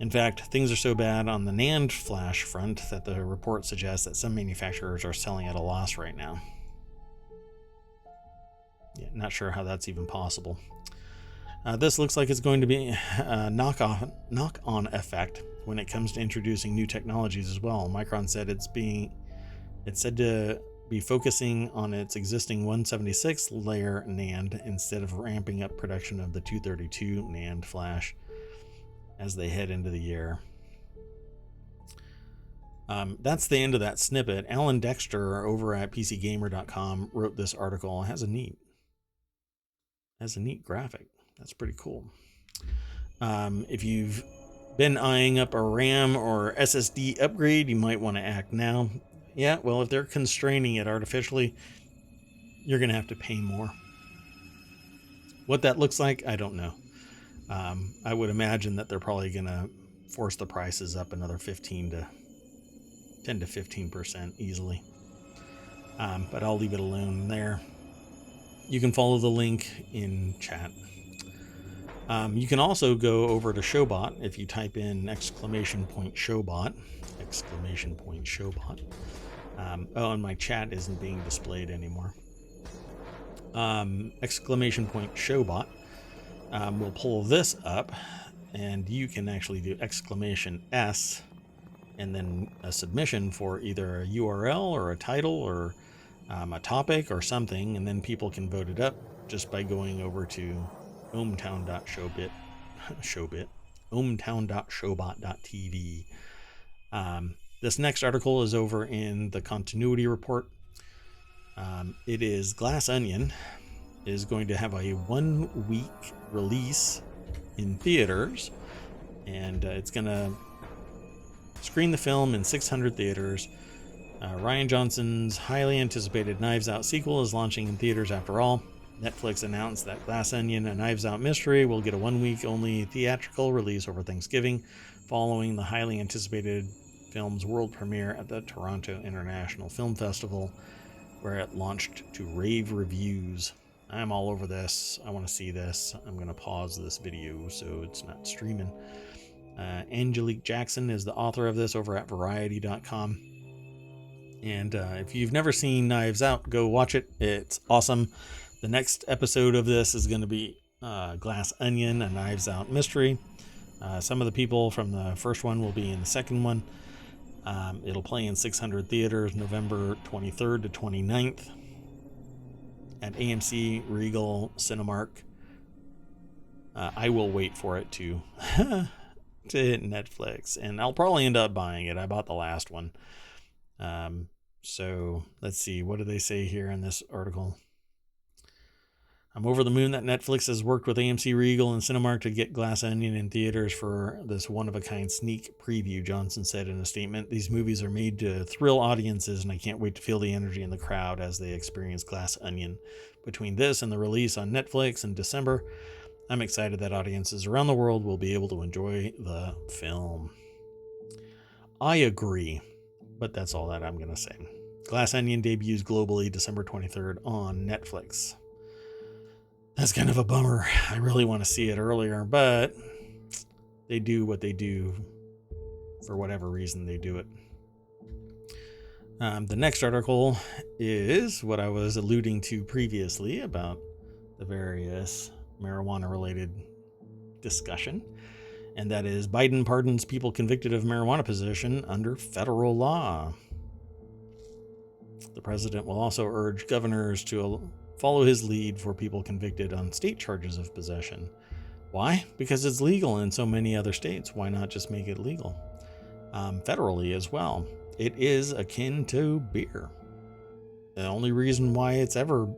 In fact, things are so bad on the NAND flash front that the report suggests that some manufacturers are selling at a loss right now. Yeah, not sure how that's even possible. This looks like it's going to be a knock-on effect when it comes to introducing new technologies as well. Micron said it's said to be focusing on its existing 176 layer NAND instead of ramping up production of the 232 NAND flash as they head into the year. That's the end of that snippet. Alan Dexter over at PCGamer.com wrote this article. It has a neat graphic. That's pretty cool. If you've been eyeing up a RAM or SSD upgrade, you might want to act now. Yeah, well, if they're constraining it artificially, you're going to have to pay more. What that looks like, I don't know. I would imagine that they're probably going to force the prices up another 10 to 15% easily. but I'll leave it alone there. You can follow the link in chat. You can also go over to Showbot if you type in !Showbot, !Showbot. And my chat isn't being displayed anymore. !Showbot will pull this up, and you can actually do !S and then a submission for either a URL or a title or a topic or something, and then people can vote it up just by going over to ohmTown.showbot.tv. This next article is over in the Continuity Report. It is Glass Onion is going to have a 1-week release in theaters, and it's going to screen the film in 600 theaters. Rian Johnson's highly anticipated Knives Out sequel is launching in theaters after all. Netflix announced that Glass Onion, a Knives Out mystery, will get a 1-week only theatrical release over Thanksgiving, following the highly anticipated film's world premiere at the Toronto International Film Festival, where it launched to rave reviews. I'm all over this. I want to see this. I'm going to pause this video so it's not streaming. Angelique Jackson is the author of this over at Variety.com. And if you've never seen Knives Out, go watch it. It's awesome. The next episode of this is going to be Glass Onion, a Knives Out mystery. Some of the people from the first one will be in the second one. It'll play in 600 theaters November 23rd to 29th at AMC, Regal, Cinemark. I will wait for it to hit Netflix, and I'll probably end up buying it. I bought the last one. So let's see. What do they say here in this article? I'm over the moon that Netflix has worked with AMC, Regal, and Cinemark to get Glass Onion in theaters for this one-of-a-kind sneak preview, Johnson said in a statement. These movies are made to thrill audiences, and I can't wait to feel the energy in the crowd as they experience Glass Onion. Between this and the release on Netflix in December, I'm excited that audiences around the world will be able to enjoy the film. I agree, but that's all that I'm going to say. Glass Onion debuts globally December 23rd on Netflix. That's kind of a bummer. I really want to see it earlier, but they do what they do for whatever reason they do it. The next article is what I was alluding to previously about the various marijuana-related discussion, and that is Biden pardons people convicted of marijuana possession under federal law. The president will also urge governors to follow his lead for people convicted on state charges of possession. Why? Because it's legal in so many other states. Why not just make it legal? Federally as well. It is akin to beer. The only reason why it's ever...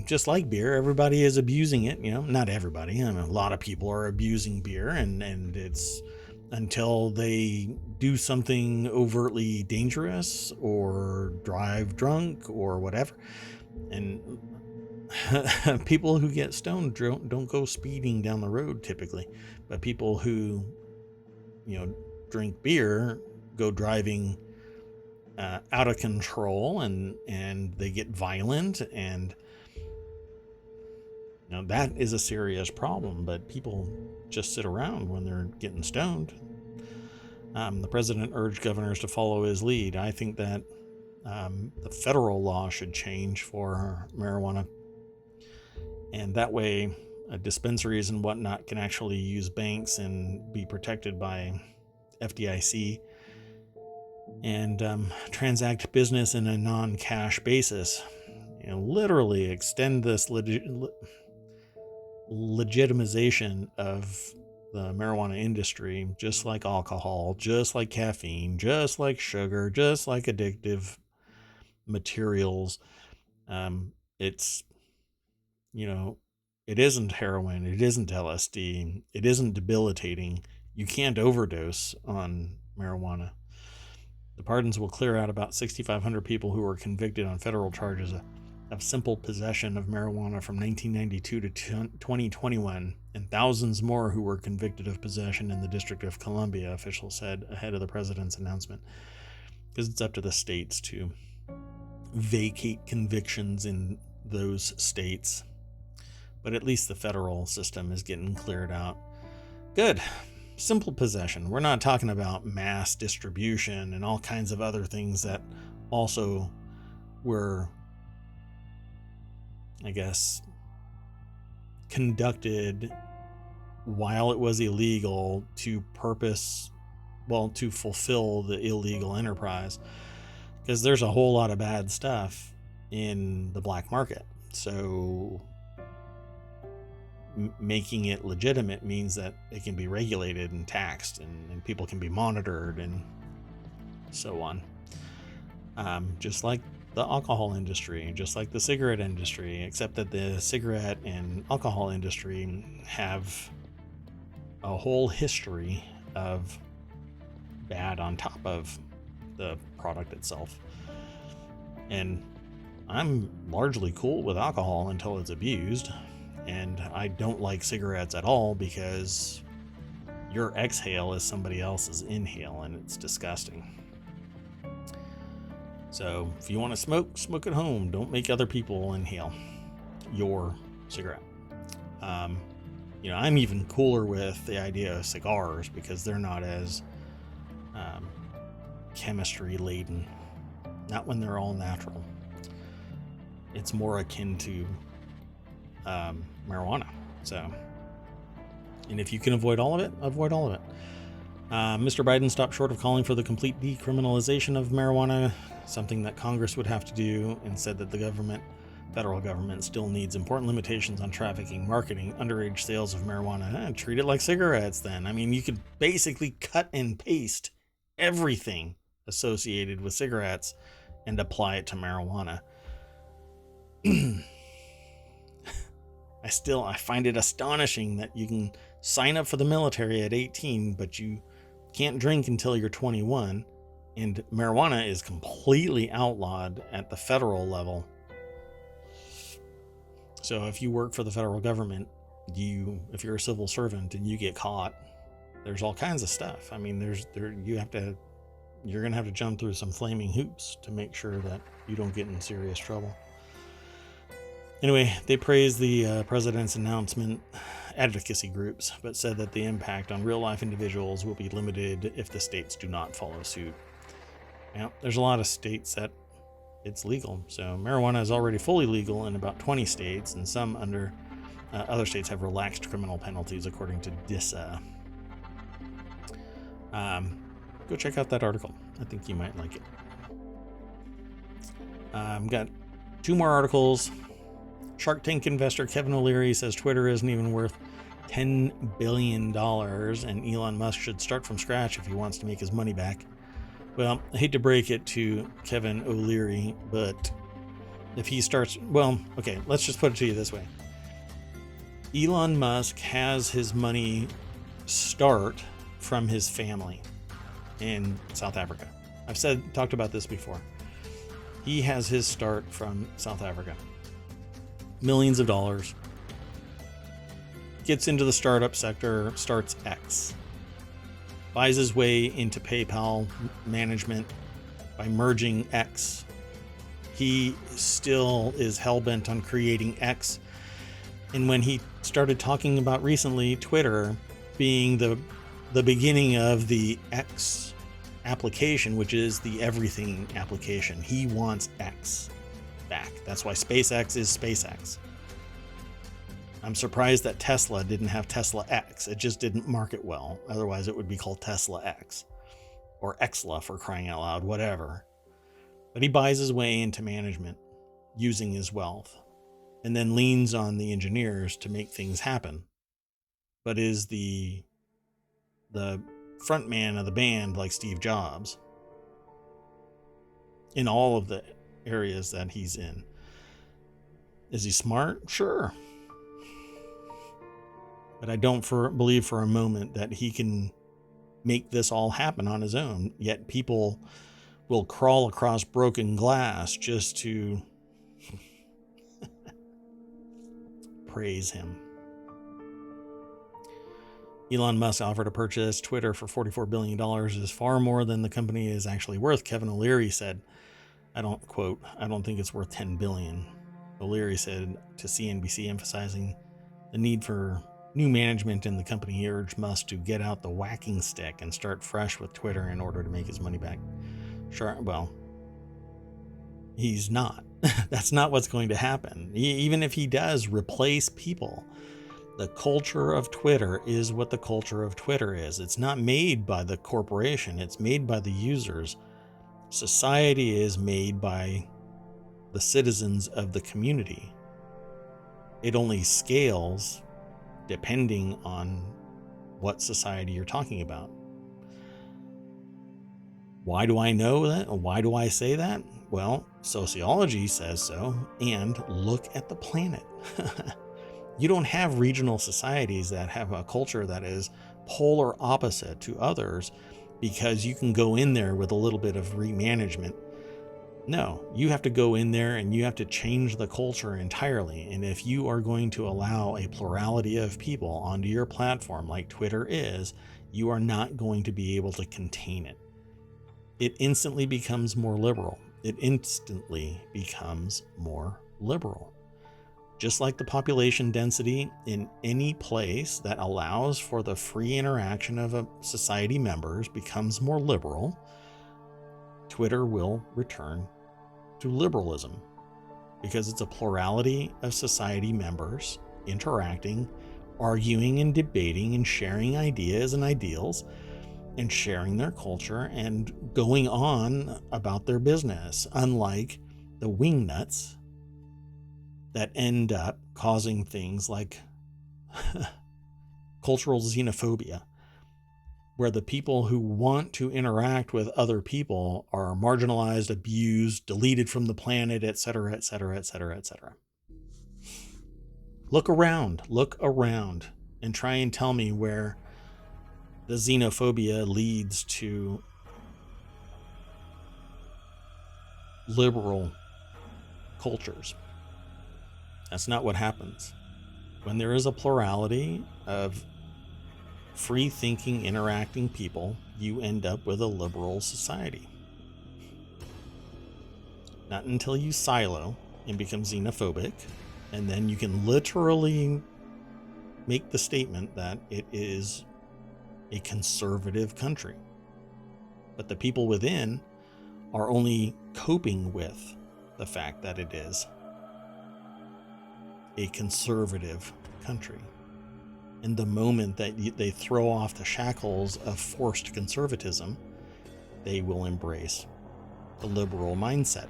just like beer, everybody is abusing it. Not everybody. A lot of people are abusing beer, and it's until they do something overtly dangerous or drive drunk or whatever. And people who get stoned don't go speeding down the road typically, but people who drink beer go driving out of control, and they get violent, and that is a serious problem. But people just sit around when they're getting stoned. The president urged governors to follow his lead. I think that the federal law should change for marijuana, and that way dispensaries and whatnot can actually use banks and be protected by FDIC and transact business in a non-cash basis. Literally extend this legitimization of the marijuana industry, just like alcohol, just like caffeine, just like sugar, just like addictive materials. It's it isn't heroin, it isn't LSD, it isn't debilitating. You can't overdose on marijuana. The pardons will clear out about 6,500 people who were convicted on federal charges of simple possession of marijuana from 1992 to 2021, and thousands more who were convicted of possession in the District of Columbia, officials said ahead of the president's announcement, because it's up to the states to vacate convictions in those states. But at least the federal system is getting cleared out. Good. Simple possession. We're not talking about mass distribution and all kinds of other things that also were, I guess, conducted while it was illegal to fulfill the illegal enterprise. Because there's a whole lot of bad stuff in the black market. So making it legitimate means that it can be regulated and taxed, and people can be monitored and so on. Just like the alcohol industry, just like the cigarette industry, except that the cigarette and alcohol industry have a whole history of bad on top of the product itself. And I'm largely cool with alcohol until it's abused. And I don't like cigarettes at all because your exhale is somebody else's inhale, and it's disgusting. So if you want to smoke at home. Don't make other people inhale your cigarette. I'm even cooler with the idea of cigars because they're not as chemistry laden. Not when they're all natural. It's more akin to marijuana. So, and if you can avoid all of it, avoid all of it. Mr. Biden stopped short of calling for the complete decriminalization of marijuana, something that Congress would have to do, and said that the federal government still needs important limitations on trafficking, marketing, underage sales of marijuana. Treat it like cigarettes then. I mean, you could basically cut and paste everything associated with cigarettes and apply it to marijuana. I find it astonishing that you can sign up for the military at 18, but you can't drink until you're 21, and marijuana is completely outlawed at the federal level. So if you work for the federal government, if you're a civil servant and you get caught, there's all kinds of stuff. I mean, you're gonna have to jump through some flaming hoops to make sure that you don't get in serious trouble. Anyway, they praised the president's announcement advocacy groups, but said that the impact on real-life individuals will be limited if the states do not follow suit. Now, there's a lot of states that it's legal. So marijuana is already fully legal in about 20 states, and some other states have relaxed criminal penalties, according to DISA. Go check out that article. I think you might like it. Got 2 more articles. Shark Tank investor Kevin O'Leary says Twitter isn't even worth $10 billion, and Elon Musk should start from scratch if he wants to make his money back. Well, I hate to break it to Kevin O'Leary, but if he starts... Well, okay, let's just put it to you this way. Elon Musk has his money start from his family in South Africa. I've talked about this before. He has his start from South Africa. Millions of dollars. Gets into the startup sector, starts X. Buys his way into PayPal management by merging X. He still is hell-bent on creating X. And when he started talking about recently Twitter being the beginning of the X application, which is the everything application, he wants X back. That's why SpaceX is SpaceX. I'm surprised that Tesla didn't have Tesla X. It just didn't market well. Otherwise, it would be called Tesla X. Or Xla, for crying out loud, whatever. But he buys his way into management using his wealth, and then leans on the engineers to make things happen, but is the front man of the band like Steve Jobs in all of the areas that he's in. Is he smart? Sure. But I don't believe for a moment that he can make this all happen on his own. Yet people will crawl across broken glass just to praise him. Elon Musk offered to purchase Twitter for $44 billion, is far more than the company is actually worth, Kevin O'Leary said. I don't think it's worth 10 billion. O'Leary said to CNBC, emphasizing the need for new management in the company. He urged Musk to get out the whacking stick and start fresh with Twitter in order to make his money back. Sure, well, he's not. That's not what's going to happen. Even if he does replace people, the culture of Twitter is what the culture of Twitter is. It's not made by the corporation, it's made by the users. Society is made by the citizens of the community. It only scales depending on what society you're talking about. Why do I know that? Why do I say that? Well, sociology says so, and look at the planet. You don't have regional societies that have a culture that is polar opposite to others because you can go in there with a little bit of remanagement. No, you have to go in there and you have to change the culture entirely. And if you are going to allow a plurality of people onto your platform like Twitter is, you are not going to be able to contain it. It instantly becomes more liberal. Just like the population density in any place that allows for the free interaction of a society members becomes more liberal, Twitter will return to liberalism because it's a plurality of society members interacting, arguing and debating and sharing ideas and ideals and sharing their culture and going on about their business, unlike the wingnuts that end up causing things like cultural xenophobia, where the people who want to interact with other people are marginalized, abused, deleted from the planet, etc., etc., etc., etc. Look around and try and tell me where the xenophobia leads to liberal cultures. That's not what happens. When there is a plurality of free-thinking, interacting people, you end up with a liberal society. Not until you silo and become xenophobic, and then you can literally make the statement that it is a conservative country. But the people within are only coping with the fact that it is a conservative country. And the moment that they throw off the shackles of forced conservatism, they will embrace the liberal mindset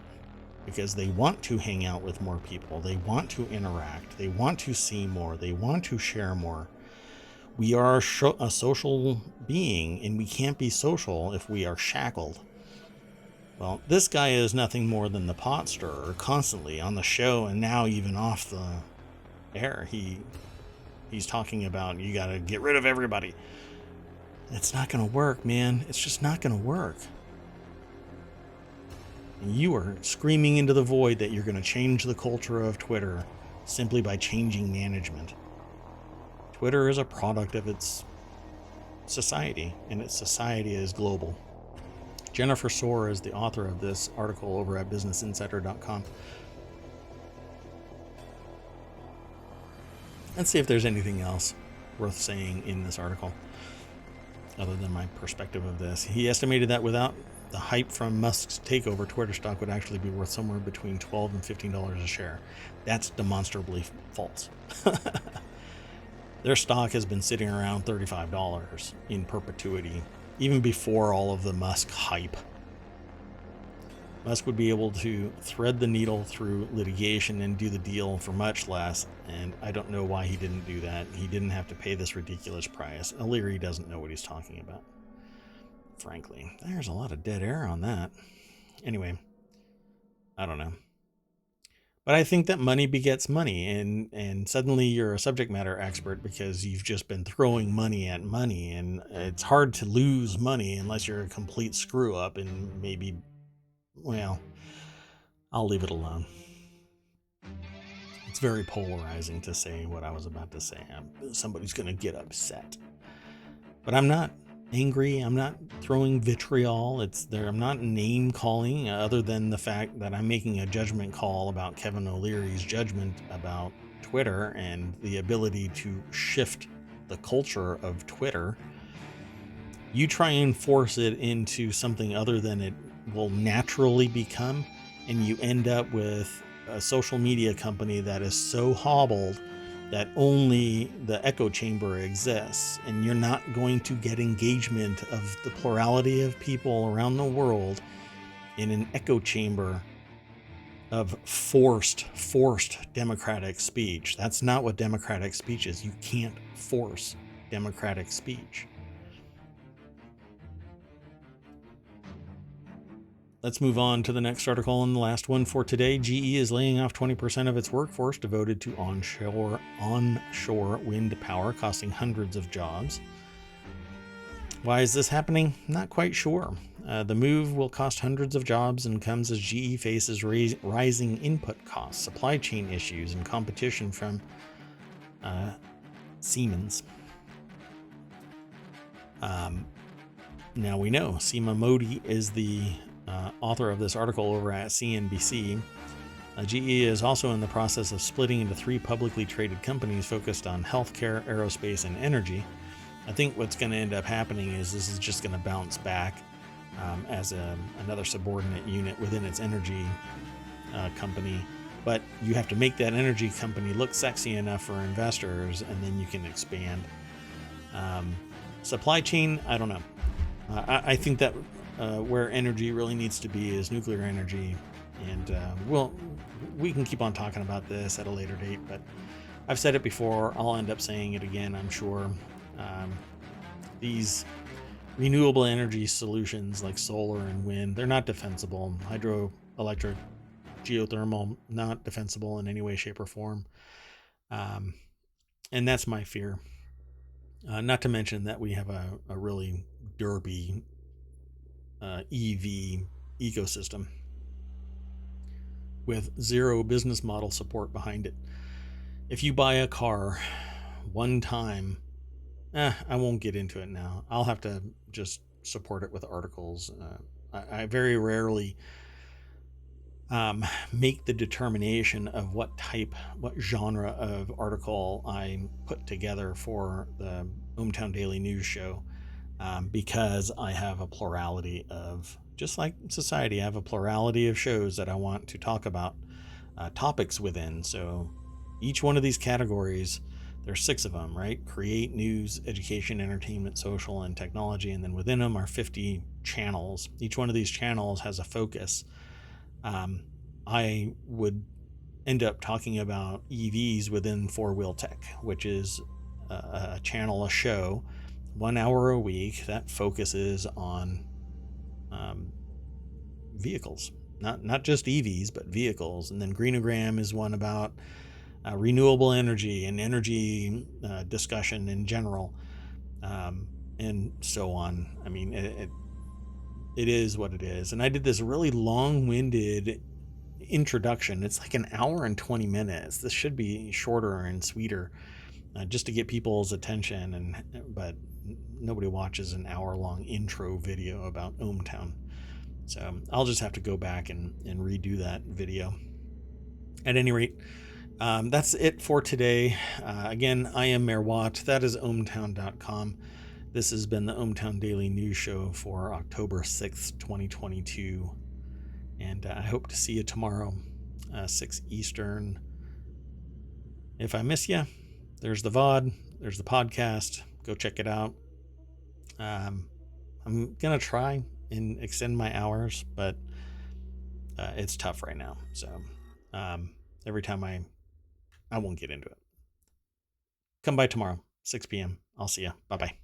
because they want to hang out with more people. They want to interact. They want to see more. They want to share more. We are a social being, and we can't be social if we are shackled. Well, this guy is nothing more than the pot stirrer, constantly on the show and now even off the air. He's talking about you got to get rid of everybody. It's not going to work, man. It's just not going to work. And you are screaming into the void that you're going to change the culture of Twitter simply by changing management. Twitter is a product of its society, and its society is global. Jennifer Soar is the author of this article over at businessinsider.com. Let's see if there's anything else worth saying in this article other than my perspective of this. He estimated that without the hype from Musk's takeover, Twitter stock would actually be worth somewhere between $12 and $15 a share. That's demonstrably false. Their stock has been sitting around $35 in perpetuity, even before all of the Musk hype. Musk would be able to thread the needle through litigation and do the deal for much less, and I don't know why he didn't do that. He didn't have to pay this ridiculous price. O'Leary doesn't know what he's talking about. Frankly, there's a lot of dead air on that. Anyway, I don't know. But I think that money begets money, and suddenly you're a subject matter expert because you've just been throwing money at money, and it's hard to lose money unless you're a complete screw up and maybe, well, I'll leave it alone. It's very polarizing to say what I was about to say. Somebody's going to get upset. But I'm not. angry. I'm not throwing vitriol. I'm not name calling, other than the fact that I'm making a judgment call about Kevin O'Leary's judgment about Twitter and the ability to shift the culture of Twitter. You try and force it into something other than it will naturally become, and you end up with a social media company that is so hobbled that only the echo chamber exists, and you're not going to get engagement of the plurality of people around the world in an echo chamber of forced democratic speech. That's not what democratic speech is. You can't force democratic speech. Let's move on to the next article and the last one for today. GE is laying off 20% of its workforce devoted to onshore wind power, costing hundreds of jobs. Why is this happening? Not quite sure. The move will cost hundreds of jobs and comes as GE faces rising input costs, supply chain issues, and competition from Siemens. Now we know Seema Modi is the author of this article over at CNBC. GE is also in the process of splitting into 3 publicly traded companies focused on healthcare, aerospace, and energy. I think what's going to end up happening is this is just going to bounce back as another subordinate unit within its energy company. But you have to make that energy company look sexy enough for investors, and then you can expand. Supply chain, I don't know. I think that where energy really needs to be is nuclear energy, and we can keep on talking about this at a later date, but I've said it before, I'll end up saying it again, I'm sure. These renewable energy solutions like solar and wind, they're not defensible. Hydroelectric, geothermal, not defensible in any way, shape, or form. And that's my fear. Not to mention that we have a really derpy EV ecosystem with zero business model support behind it. If you buy a car one time, I won't get into it now. I'll have to just support it with articles. I very rarely make the determination of what genre of article I put together for the ohmTown Daily News Show, because I have a plurality of, just like society, I have a plurality of shows that I want to talk about topics within. So each one of these categories, there's 6 of them, right? Create, news, education, entertainment, social, and technology. And then within them are 50 channels. Each one of these channels has a focus. I would end up talking about EVs within 4-Wheel Tech, which is a channel, a show, 1 hour a week that focuses on vehicles, not just EVs, but vehicles. And then Greenogram is one about renewable energy and energy discussion in general, and so on. I mean, it is what it is. And I did this really long-winded introduction. It's like an hour and 20 minutes. This should be shorter and sweeter, just to get people's attention. But nobody watches an hour-long intro video about ohmTown. So I'll just have to go back and redo that video. At any rate, that's it for today. Again, I am Mayor Watt. That is ohmTown.com. This has been the ohmTown Daily News Show for October 6th, 2022. And I hope to see you tomorrow, 6 Eastern. If I miss you, there's the VOD, there's the podcast. Go check it out. I'm going to try and extend my hours, but it's tough right now. So every time I won't get into it. Come by tomorrow, 6 p.m. I'll see you. Bye-bye.